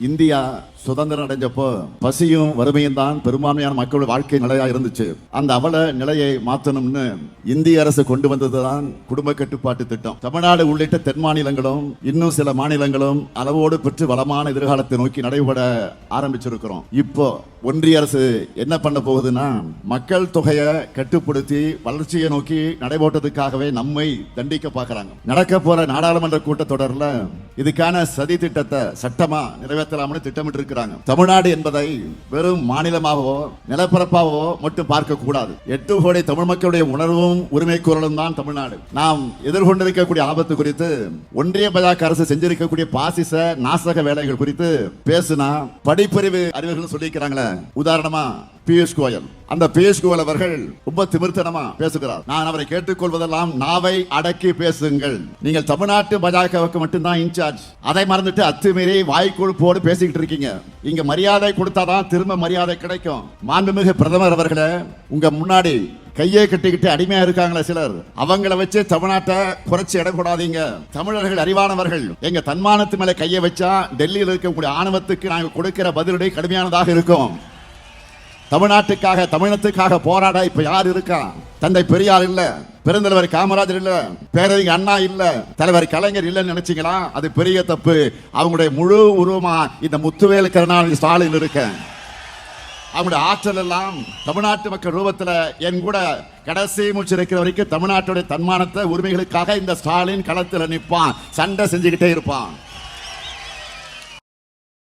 India சுதந்திரம் அடைஞ்சப்போ பசியும் வறுமையும் தான் பெரும்பான்மையான மக்களோட வாழ்க்கை நிலையா இருந்துச்சு. அந்த அவல நிலையை மாற்றணும்னு இந்திய அரசு கொண்டு வந்ததுதான் குடும்ப கட்டுப்பாட்டு திட்டம். தமிழ்நாடு உள்ளிட்ட தென் மாநிலங்களும் இன்னும் சில மாநிலங்களும் அளவோடு பெற்று வளமான எதிர்காலத்தை நோக்கி நடைபெற ஆரம்பிச்சிருக்கிறோம். இப்போ ஒன்றிய அரசு என்ன பண்ண போகுதுன்னா, மக்கள் தொகையை கட்டுப்படுத்தி வளர்ச்சியை நோக்கி நடைபோட்டதுக்காகவே நம்மை தண்டிக்க பார்க்கறாங்க. நடக்க போற நாடாளுமன்ற கூட்டத்தொடர்ல இதுக்கான சதி திட்டத்தை சட்டமா நிறைவேற்றலாம்னு திட்டமிட்டு இருக்கிறாங்க. தமிழ்நாடு என்பதை வெறும் மாநிலமாகவோ நிலப்பரப்பாகவோ மட்டும் பார்க்க கூடாது. 8 கோடி தமிழ் மக்களுடைய உணர்வும் உரிமை குரலும் தான் தமிழ்நாடு. நாம் எதிர்கொண்டிருக்கக்கூடிய ஆபத்து குறித்து ஒன்றிய பாஜக அரசு செஞ்சிருக்கக்கூடிய பாசிச நாசக வேலைகள் குறித்து பேசினா படிப்பறிவு அறிவர்கள் சொல்லிக்கிறாங்களே. உதாரணமா பியூஷ் கோயல், அந்த பியூஷ் கோயல் அவர்கள் ரொம்ப திமிர்த்தனமா பேசுகிறார். நான் அவரை கேட்டுக்கொள்வதெல்லாம் நாவை அடக்கி பேசுங்கள். நீங்கள் தமிழ்நாட்டு பாஜகவுக்கு மட்டும்தான் இன்சார்ஜ். அதை மறந்துட்டு அத்துமீறி வாய்க்குழுப்போடு பேசிக்கிட்டு இருக்கீங்க. இங்க மரியாதை கொடுத்தாதான் திரும்ப மரியாதை கிடைக்கும். மாண்புமிகு பிரதமர் அவர்களே, உங்க முன்னாடி கையை கட்டிக்கிட்டு அடிமையா இருக்காங்களே சிலர், அவங்கள வச்சு தமிழ்நாட்டை குறைச்சி இடம் கூடாதீங்க. தமிழர்கள் அறிவானவர்கள். எங்க தன்மானத்து மேல கையை வச்சா டெல்லியில் இருக்கக்கூடிய ஆணவத்துக்கு நாங்கள் கொடுக்கிற பதிலடி கடுமையானதாக இருக்கும். தமிழ்நாட்டுக்காக தமிழத்துக்காக போராட இப்ப யார் இருக்கா? தந்தை பெரியார் இல்ல, பெருந்தலைவர் காமராஜர் இல்ல, பேரறிஞர் அண்ணா இல்ல, தலைவர் கலைஞர் இல்லைன்னு நினைச்சீங்களா? அது பெரிய தப்பு. அவங்களுடைய முழு உருவமா இந்த முத்துவேல் கருணாநிதி ஸ்டாலின் இருக்க. அவங்களுடைய ஆற்றல் எல்லாம் தமிழ்நாட்டு மக்கள் ரூபத்தில் என் கூட கடைசி மூச்சு இருக்கிற வரைக்கும் தமிழ்நாட்டுடைய தன்மானத்தை உரிமைகளுக்காக இந்த ஸ்டாலின் களத்தில் நிற்பான், சண்டை செஞ்சுக்கிட்டே இருப்பான்.